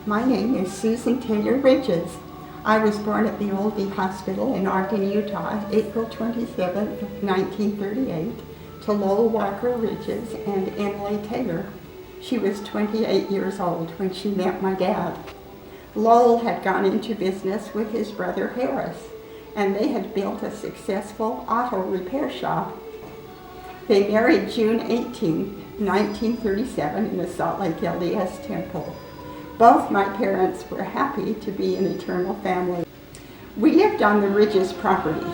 My name is Susan Taylor Ridges. I was born at the Oldie Hospital in Ogden, Utah, April 27, 1938, to Lowell Walker Ridges and Emily Taylor. She was 28 years old when she met my dad. Lowell had gone into business with his brother Harris, and they had built a successful auto repair shop. They married June 18, 1937 in the Salt Lake LDS Temple. Both my parents were happy to be an eternal family. We lived on the Ridges property.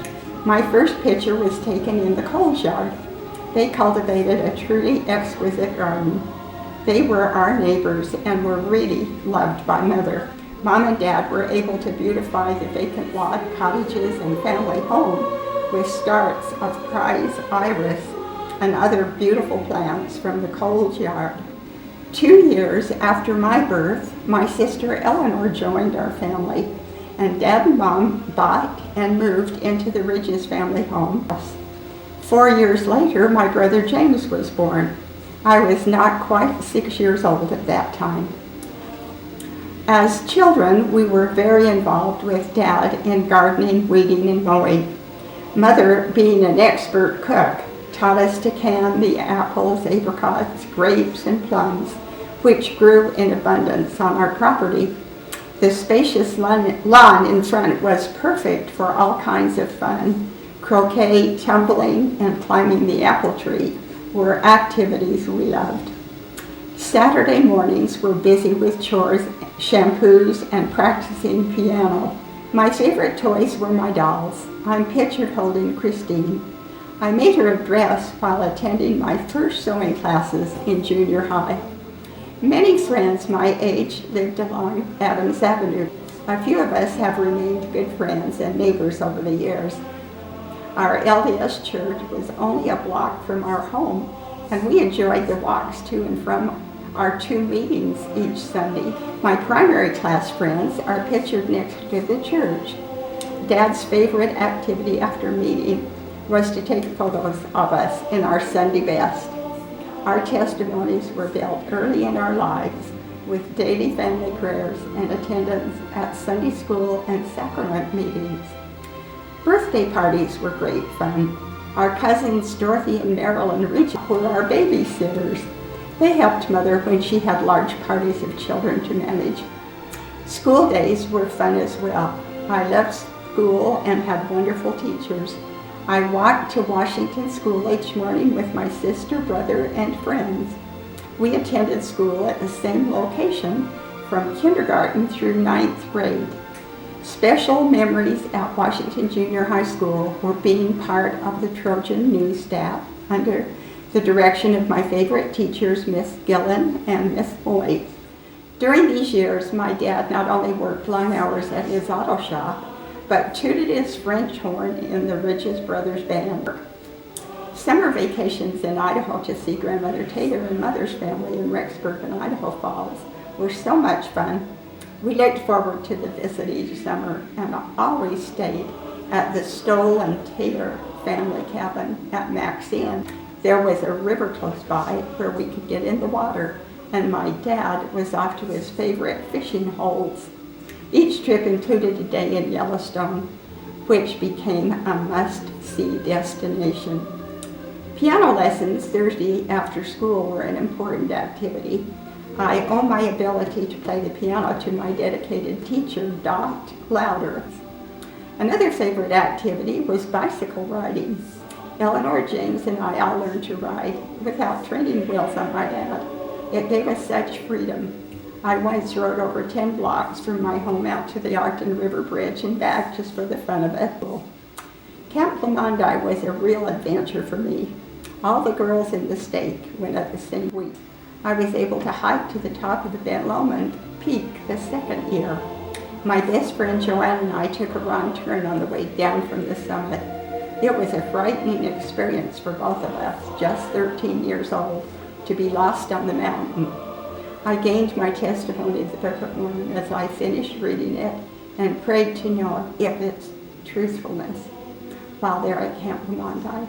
My first picture was taken in the Coles yard. They cultivated a truly exquisite garden. They were our neighbors and were really loved by Mother. Mom and Dad were able to beautify the vacant lot cottages and family home with starts of prize iris and other beautiful plants from the Coles yard. 2 years after my birth, my sister Eleanor joined our family, and Dad and Mom bought and moved into the Ridges family home. 4 years later, my brother James was born. I was not quite 6 years old at that time. As children, we were very involved with Dad in gardening, weeding, and mowing. Mother, being an expert cook, taught us to can the apples, apricots, grapes, and plums, which grew in abundance on our property. The spacious lawn in front was perfect for all kinds of fun. Croquet, tumbling, and climbing the apple tree were activities we loved. Saturday mornings were busy with chores, shampoos, and practicing piano. My favorite toys were my dolls. I'm pictured holding Christine. I made her a dress while attending my first sewing classes in junior high. Many friends my age lived along Adams Avenue. A few of us have remained good friends and neighbors over the years. Our LDS church was only a block from our home, and we enjoyed the walks to and from our 2 meetings each Sunday. My primary class friends are pictured next to the church. Dad's favorite activity after meeting was to take photos of us in our Sunday best. Our testimonies were built early in our lives with daily family prayers and attendance at Sunday school and sacrament meetings. Birthday parties were great fun. Our cousins Dorothy and Marilyn Ridge were our babysitters. They helped Mother when she had large parties of children to manage. School days were fun as well. I loved school and had wonderful teachers. I walked to Washington School each morning with my sister, brother, and friends. We attended school at the same location from kindergarten through 9th grade. Special memories at Washington Junior High School were being part of the Trojan News staff under the direction of my favorite teachers, Miss Gillen and Miss Boyd. During these years, my dad not only worked long hours at his auto shop, but tooted his French horn in the Ridges Brothers band. Summer vacations in Idaho to see Grandmother Taylor and Mother's family in Rexburg and Idaho Falls were so much fun. We looked forward to the visit each summer and always stayed at the Stoll and Taylor family cabin at Mac's Inn. There was a river close by where we could get in the water, and my dad was off to his favorite fishing holes. Each trip included a day in Yellowstone, which became a must-see destination. Piano lessons Thursday after school were an important activity. I owe my ability to play the piano to my dedicated teacher, Dot Louder. Another favorite activity was bicycle riding. Eleanor, James, and I all learned to ride without training wheels on my dad. It gave us such freedom. I once rode over 10 blocks from my home out to the Ogden River Bridge and back just for the fun of it. Camp Lamondi was a real adventure for me. All the girls in the state went up the same week. I was able to hike to the top of the Ben Lomond Peak the second year. My best friend Joanne and I took a wrong turn on the way down from the summit. It was a frightening experience for both of us, just 13 years old, to be lost on the mountain. I gained my testimony of the Book of Mormon as I finished reading it and prayed to know if its truthfulness while there at Camp Lamondi.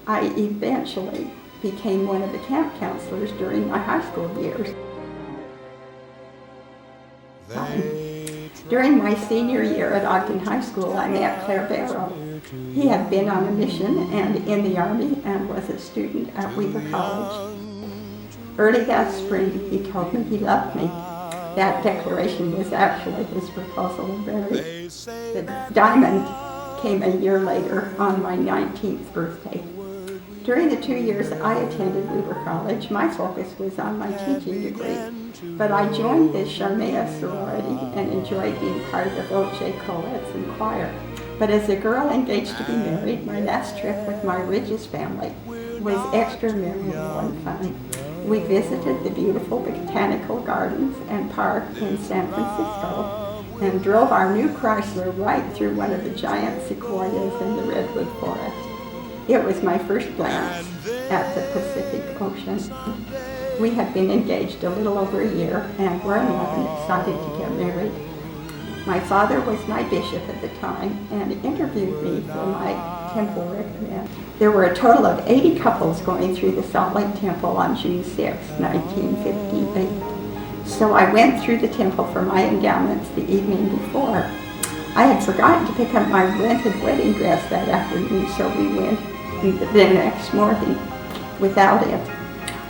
I eventually became one of the camp counselors during my high school years. time. During my senior year at Ogden High School, I met Claire Barrow. He had been on a mission and in the Army and was a student at Weber College. Early that spring, he told me he loved me. That declaration was actually his proposal of marriage. The diamond came a year later on my 19th birthday. During the 2 years I attended Weber College, my focus was on my teaching degree, but I joined the Charmea sorority and enjoyed being part of the Voce Coeds and choir. But as a girl engaged to be married, my last trip with my Ridges family was extra memorable and fun. We visited the beautiful botanical gardens and park in San Francisco and drove our new Chrysler right through one of the giant sequoias in the redwood forest. It was my first glance at the Pacific Ocean. We had been engaged a little over a year and were in love and excited to get married. My father was my bishop at the time and interviewed me for my temple recommend. There were a total of 80 couples going through the Salt Lake Temple on June 6, 1958. So I went through the temple for my endowments the evening before. I had forgotten to pick up my rented wedding dress that afternoon, so we went the next morning without it.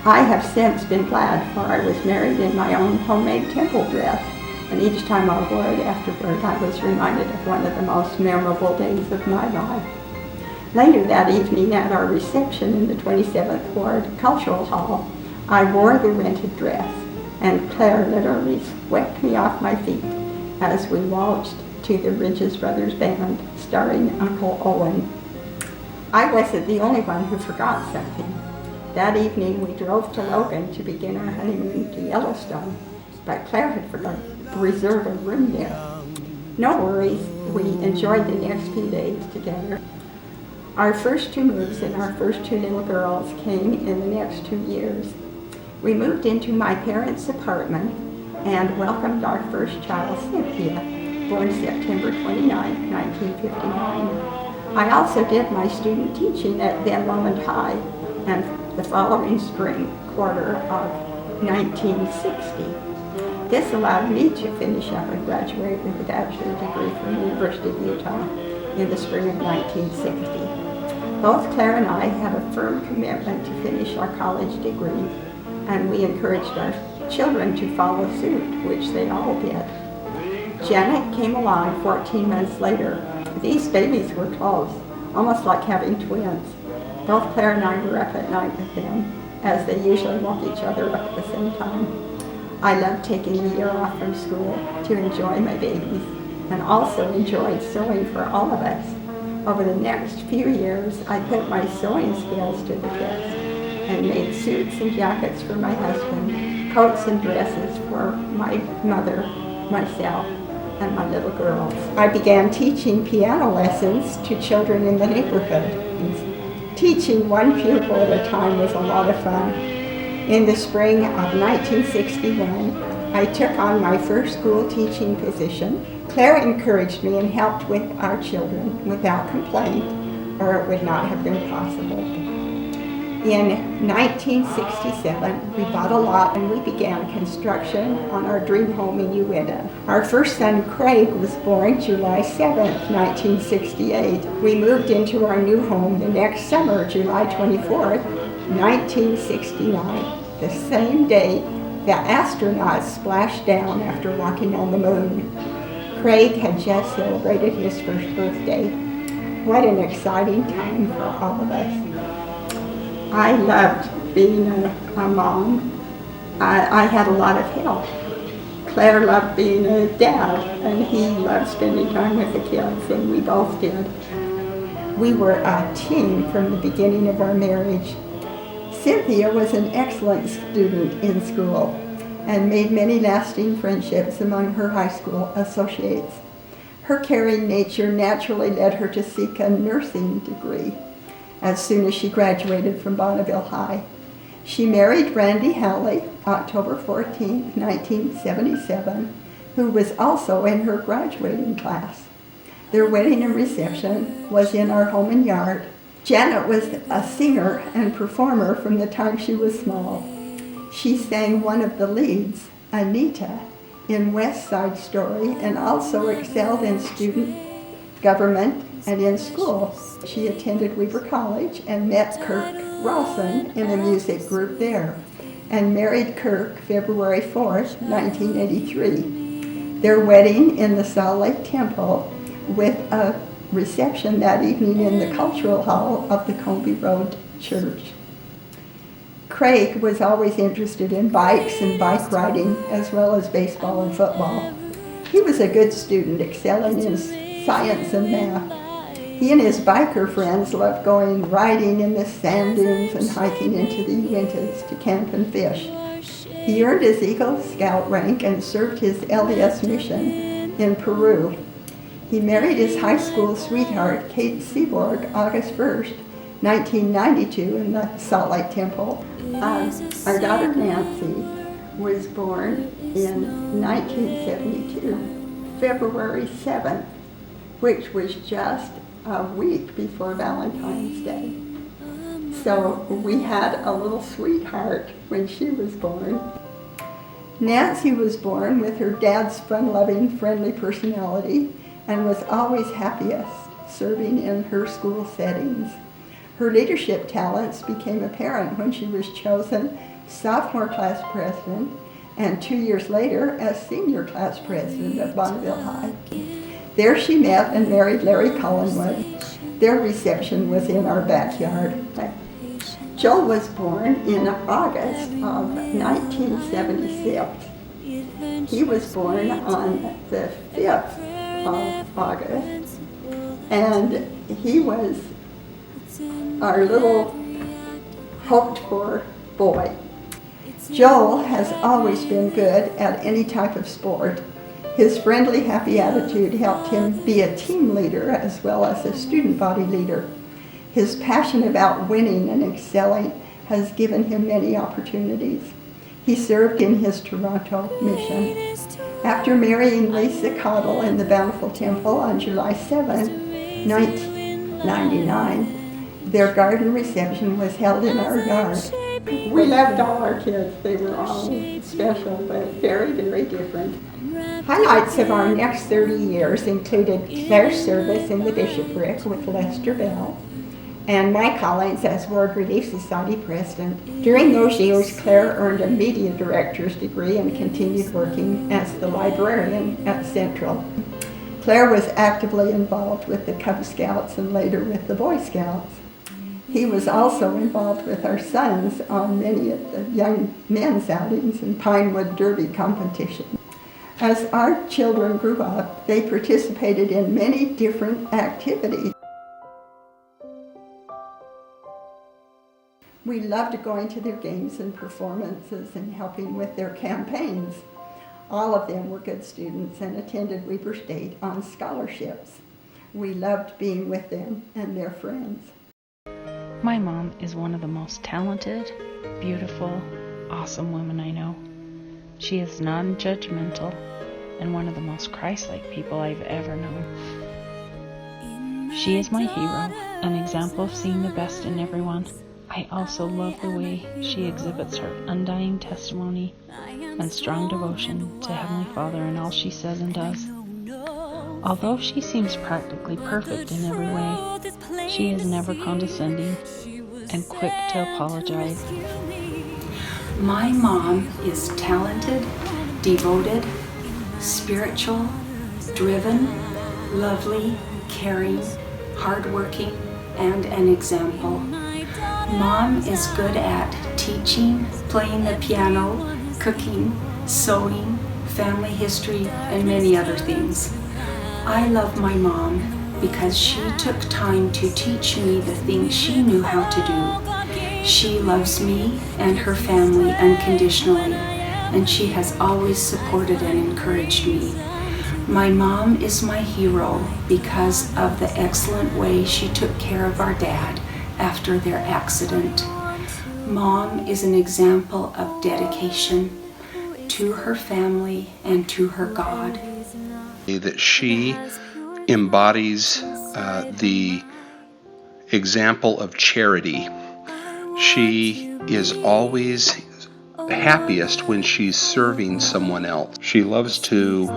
I have since been glad, for I was married in my own homemade temple dress, and each time I wore it afterward, I was reminded of one of the most memorable days of my life. Later that evening at our reception in the 27th Ward Cultural Hall, I wore the rented dress, and Claire literally swept me off my feet as we waltzed to the Ridges Brothers Band starring Uncle Owen. I wasn't the only one who forgot something. That evening we drove to Logan to begin our honeymoon to Yellowstone, but Claire had forgotten to reserve a room there. No worries, we enjoyed the next few days together. Our first two moves and our first two little girls came in the next 2 years. We moved into my parents' apartment and welcomed our first child, Cynthia, born September 29, 1959. I also did my student teaching at Van Lomond High and the following spring quarter of 1960. This allowed me to finish up and graduate with a bachelor's degree from the University of Utah in the spring of 1960. Both Claire and I had a firm commitment to finish our college degrees, and we encouraged our children to follow suit, which they all did. Janet came along 14 months later. These babies were close, almost like having twins. Both Claire and I were up at night with them, as they usually woke each other up at the same time. I loved taking a year off from school to enjoy my babies, and also enjoyed sewing for all of us. Over the next few years, I put my sewing skills to the test and made suits and jackets for my husband, coats and dresses for my mother, myself, and my little girls. I began teaching piano lessons to children in the neighborhood. Teaching one pupil at a time was a lot of fun. In the spring of 1961, I took on my first school teaching position. Claire encouraged me and helped with our children without complaint, or it would not have been possible. In 1967, we bought a lot and we began construction on our dream home in Uinta. Our first son, Craig, was born July 7th, 1968. We moved into our new home the next summer, July 24th, 1969, the same day the astronauts splashed down after walking on the moon. Craig had just celebrated his first birthday. What an exciting time for all of us. I loved being a mom. I had a lot of help. Claire loved being a dad, and he loved spending time with the kids, and we both did. We were a team from the beginning of our marriage. Cynthia was an excellent student in school and made many lasting friendships among her high school associates. Her caring nature naturally led her to seek a nursing degree as soon as she graduated from Bonneville High. She married Randy Howley, October 14, 1977, who was also in her graduating class. Their wedding and reception was in our home and yard. Janet was a singer and performer from the time she was small. She sang one of the leads, Anita, in West Side Story and also excelled in student government and in school. She attended Weber College and met Kirk Rawson in a music group there and married Kirk February 4th, 1983. Their wedding in the Salt Lake Temple with a reception that evening in the Cultural Hall of the Colby Road Church. Craig was always interested in bikes and bike riding, as well as baseball and football. He was a good student, excelling in science and math. He and his biker friends loved going riding in the sand dunes and hiking into the Uintas to camp and fish. He earned his Eagle Scout rank and served his LDS mission in Peru. He married his high school sweetheart, Kate Seaborg, August 1st, 1992 in the Salt Lake Temple. Our daughter Nancy was born in 1972, February 7th, which was just a week before Valentine's Day. So we had a little sweetheart when she was born. Nancy was born with her dad's fun-loving, friendly personality and was always happiest serving in her school settings. Her leadership talents became apparent when she was chosen sophomore class president and 2 years later as senior class president of Bonneville High. There she met and married Larry Collinwood. Their reception was in our backyard. Joel was born in August of 1976. He was born on the 5th of August, and he was our little hoped-for boy. Joel has always been good at any type of sport. His friendly, happy attitude helped him be a team leader as well as a student body leader. His passion about winning and excelling has given him many opportunities. He served in his Toronto mission. After marrying Lisa Cottle in the Bountiful Temple on July 7, 1999, their garden reception was held in our yard. We loved all our kids. They were all special, but very, very different. Highlights of our next 30 years included Claire's service in the bishopric with Lester Bell, and my callings as World Relief Society president. During those years, Claire earned a media director's degree and continued working as the librarian at Central. Claire was actively involved with the Cub Scouts and later with the Boy Scouts. He was also involved with our sons on many of the young men's outings and Pinewood Derby competition. As our children grew up, they participated in many different activities. We loved going to their games and performances and helping with their campaigns. All of them were good students and attended Weber State on scholarships. We loved being with them and their friends. My mom is one of the most talented, beautiful, awesome women I know. She is non-judgmental and one of the most Christ-like people I've ever known. She is my hero, an example of seeing the best in everyone. I also love the way she exhibits her undying testimony and strong devotion to Heavenly Father in all she says and does. Although she seems practically perfect in every way, she is never condescending and quick to apologize. My mom is talented, devoted, spiritual, driven, lovely, caring, hardworking, and an example. Mom is good at teaching, playing the piano, cooking, sewing, family history, and many other things. I love my mom because she took time to teach me the things she knew how to do. She loves me and her family unconditionally, and she has always supported and encouraged me. My mom is my hero because of the excellent way she took care of our dad after their accident. Mom is an example of dedication to her family and to her God. That she embodies the example of charity. She is always happiest when she's serving someone else. She loves to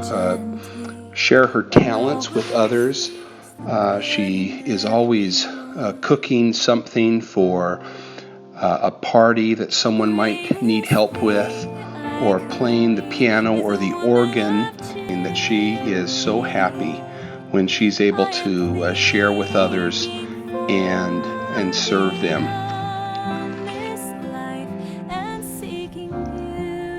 share her talents with others. She is always cooking something for a party that someone might need help with, or playing the piano or the organ, and that she is so happy when she's able to share with others and serve them.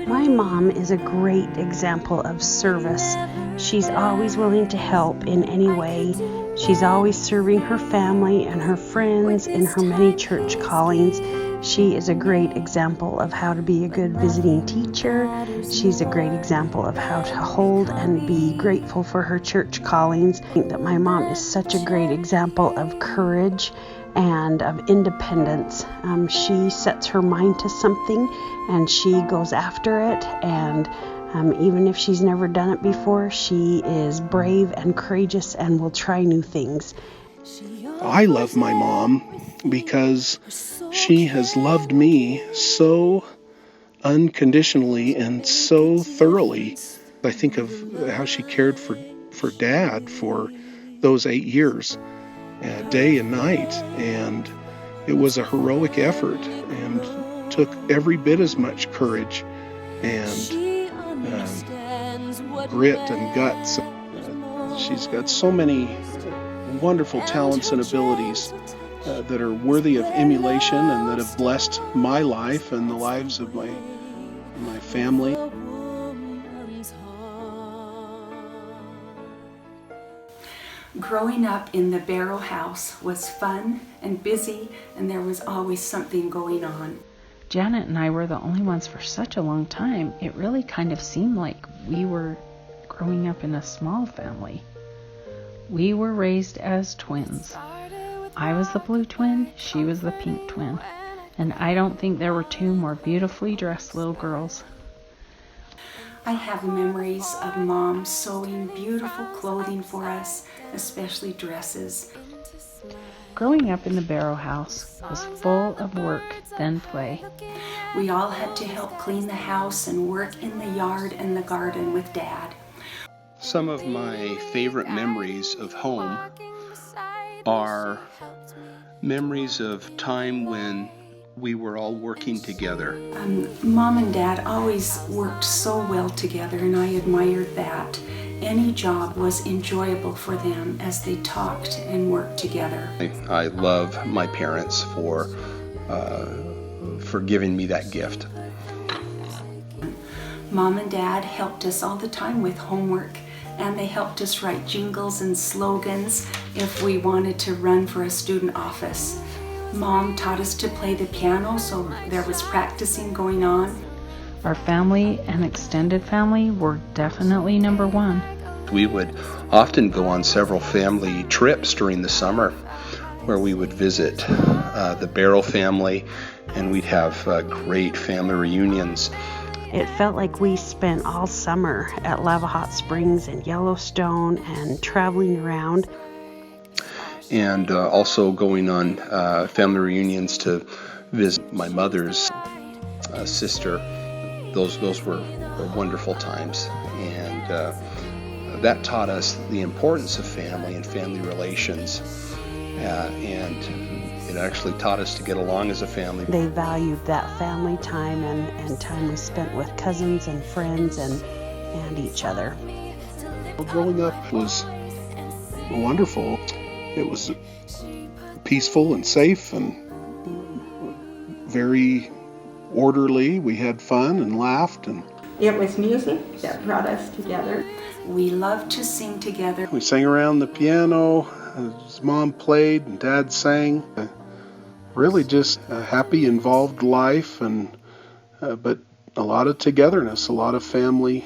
My mom is a great example of service. She's always willing to help in any way. She's always serving her family and her friends in her many church callings. She is a great example of how to be a good visiting teacher. She's a great example of how to hold and be grateful for her church callings. I think that my mom is such a great example of courage and of independence. She sets her mind to something and she goes after it, and even if she's never done it before, she is brave and courageous and will try new things. I love my mom because she has loved me so unconditionally and so thoroughly. I think of how she cared for Dad for those 8 years, day and night, and it was a heroic effort and took every bit as much courage and grit and guts. She's got so many wonderful talents and abilities that are worthy of emulation and that have blessed my life and the lives of my family. Growing up in the Barrow house was fun and busy, and there was always something going on. Janet and I were the only ones for such a long time. It really kind of seemed like we were growing up in a small family. We were raised as twins. I was the blue twin, she was the pink twin, and I don't think there were two more beautifully dressed little girls. I have memories of Mom sewing beautiful clothing for us, especially dresses. Growing up in the Barrow house was full of work, then play. We all had to help clean the house and work in the yard and the garden with Dad. Some of my favorite memories of home are memories of time when we were all working together. Mom and Dad always worked so well together, and I admired that. Any job was enjoyable for them as they talked and worked together. I love my parents for giving me that gift. Mom and Dad helped us all the time with homework, and they helped us write jingles and slogans if we wanted to run for a student office. Mom taught us to play the piano, so there was practicing going on. Our family and extended family were definitely number one. We would often go on several family trips during the summer where we would visit the Barrow family, and we'd have great family reunions. It felt like we spent all summer at Lava Hot Springs and Yellowstone and traveling around. And also going on family reunions to visit my mother's sister. Those were wonderful times, and that taught us the importance of family and family relations, and it actually taught us to get along as a family. They valued that family time and time we spent with cousins and friends and each other. Growing up was wonderful. It was peaceful and safe and very orderly. We had fun and laughed. And It was music that brought us together. We loved to sing together. we sang around the piano as Mom played and Dad sang. Really just a happy, involved life, and but a lot of togetherness, a lot of family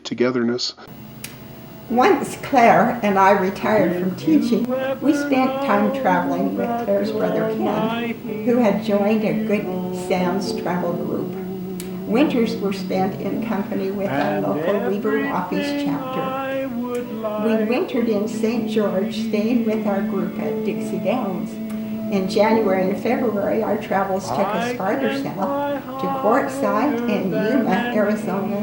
togetherness. Once Claire and I retired from teaching, we spent time traveling with Claire's brother Ken, who had joined a Good Sounds travel group. Winters were spent in company with our local LibreOffice chapter. We wintered in St. George, staying with our group at Dixie Downs. In January and February, our travels took us farther south to Quartzsite and Yuma, Arizona,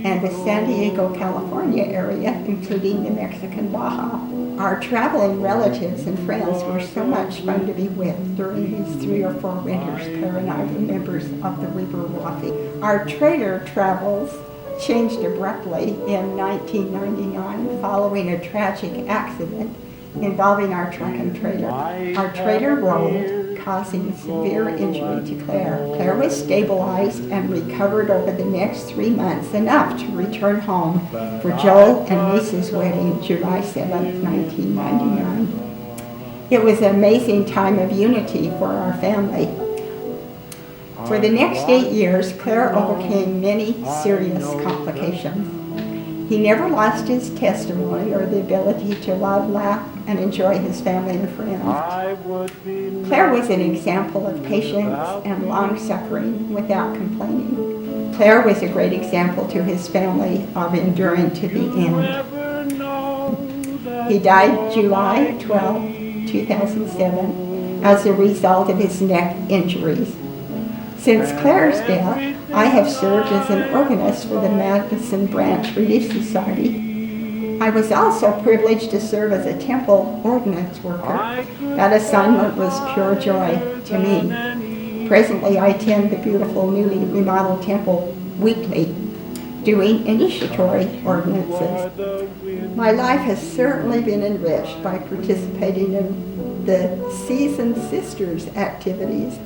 and the San Diego, California area, including the Mexican Baja. Our traveling relatives and friends were so much fun to be with during these 3 or 4 winters Claire and I were members of the River Wafi. Our trailer travels changed abruptly in 1999 following a tragic accident involving our truck and trailer. Our trailer rolled, causing severe injury to Claire. Claire was stabilized and recovered over the next 3 months, enough to return home for Joel and Lisa's wedding, July 7, 1999. It was an amazing time of unity for our family. For the next 8 years, Claire overcame many serious complications. He never lost his testimony or the ability to love, laugh, and enjoy his family and friends. Claire was an example of patience and long-suffering without complaining. Claire was a great example to his family of enduring to the end. He died July 12, 2007, as a result of his neck injuries. Since Claire's death, I have served as an organist for the Madison Branch Relief Society. I was also privileged to serve as a temple ordinance worker. That assignment was pure joy to me. Presently, I attend the beautiful newly remodeled temple weekly, doing initiatory ordinances. My life has certainly been enriched by participating in the Seasoned Sisters activities.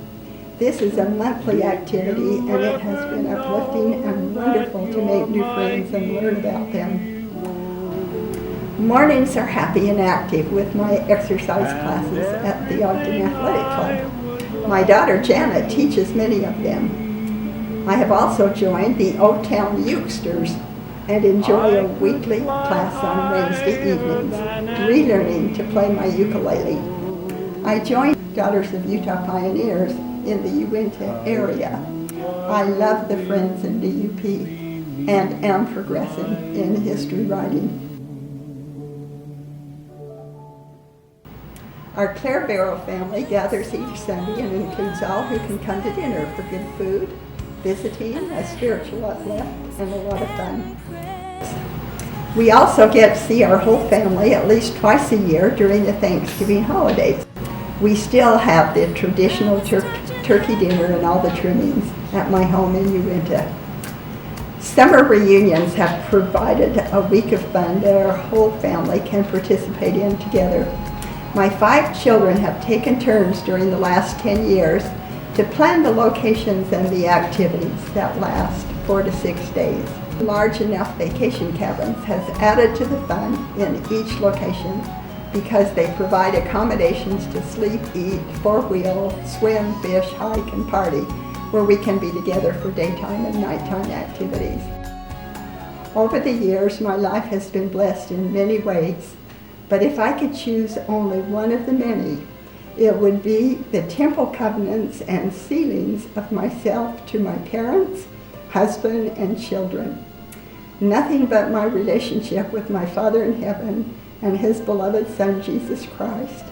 This is a monthly activity, and it has been uplifting and wonderful to make new friends and learn about them. Mornings are happy and active with my exercise classes at the Ogden Athletic Club. My daughter Janet teaches many of them. I have also joined the O-Town Ukesters and enjoy a weekly class on Wednesday evenings, relearning to play my ukulele. I joined Daughters of Utah Pioneers in the Uinta area. I love the Friends in DUP and am progressing in history writing. Our Claire Barrow family gathers each Sunday and includes all who can come to dinner for good food, visiting, a spiritual uplift, and a lot of fun. We also get to see our whole family at least twice a year during the Thanksgiving holidays. We still have the traditional turkey dinner and all the trimmings at my home in Uinta. Summer reunions have provided a week of fun that our whole family can participate in together. My 5 children have taken turns during the last 10 years to plan the locations and the activities that last 4 to 6 days. Large enough vacation cabins has added to the fun in each location because they provide accommodations to sleep, eat, 4-wheel, swim, fish, hike, and party, where we can be together for daytime and nighttime activities. Over the years, my life has been blessed in many ways, but if I could choose only one of the many, it would be the temple covenants and sealings of myself to my parents, husband, and children. Nothing but my relationship with my Father in heaven and his beloved Son, Jesus Christ,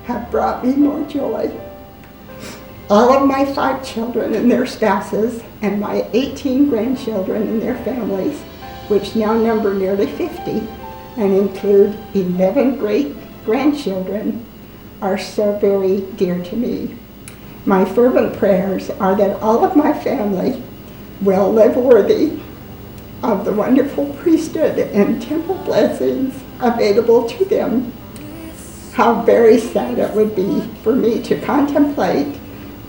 have brought me more joy. All of my 5 children and their spouses, and my 18 grandchildren and their families, which now number nearly 50, and include 11 great-grandchildren, are so very dear to me. My fervent prayers are that all of my family will live worthy of the wonderful priesthood and temple blessings available to them. How very sad it would be for me to contemplate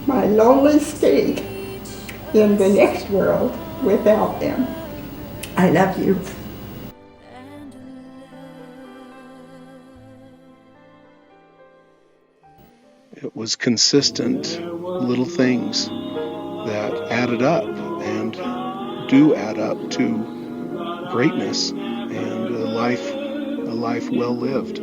my lonely state in the next world without them. I love you. It was consistent little things that added up and do add up to greatness and a life well lived.